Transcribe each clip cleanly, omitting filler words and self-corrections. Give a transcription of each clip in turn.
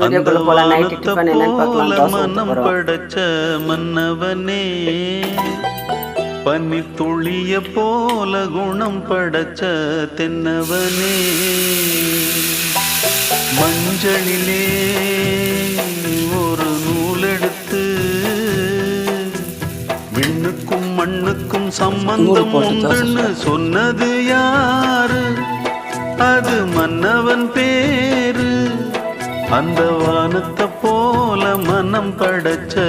வீடியோக்குள்ள போலாம். Night tiffin என்னன்னு பார்க்கலாம். தோசை ஊத்த மனம் போறோம். படைச்ச மன்னவனே, பனி துளிய போல குணம் படைச்ச தென்னவனே, மஞ்சளிலே ஒரு நூலெடுத்து விண்ணுக்கும் மண்ணுக்கும் சம்பந்தம் உண்டுன்னு சொன்னது யாரு? அது மன்னவன் பேரு. அந்த வானத்தை போல மனம் படைச்ச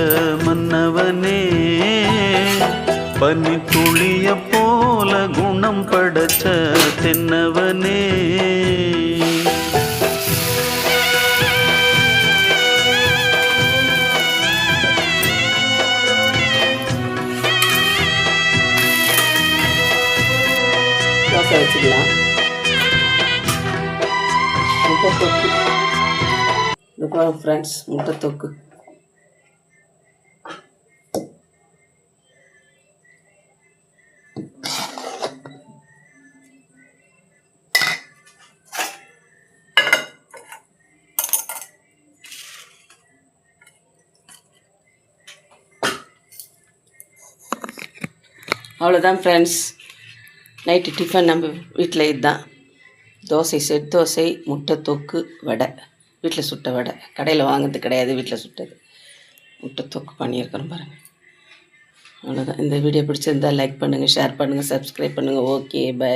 மன்னவனே, பனி துளிய போல குணம் படைச்ச தென்னவனே. தோசை வச்சுக்கலாம். முட்டை தொக்கு இது ஃப்ரெண்ட்ஸ், முட்டை தொக்கு. அவ்வளோதான் ஃப்ரெண்ட்ஸ், நைட்டு டிஃபன் நம்ம வீட்டில் இதுதான். தோசை, செட் தோசை, முட்டை தொக்கு, வடை. வீட்டில் சுட்ட வடை, கடையில் வாங்கிறது கிடையாது, வீட்டில் சுட்டது. முட்டை தொக்கு பண்ணியிருக்கிறோம் பாருங்கள். அவ்வளோதான். இந்த வீடியோ பிடிச்சிருந்தால் லைக் பண்ணுங்கள், ஷேர் பண்ணுங்கள், சப்ஸ்கிரைப் பண்ணுங்கள். Okay, by.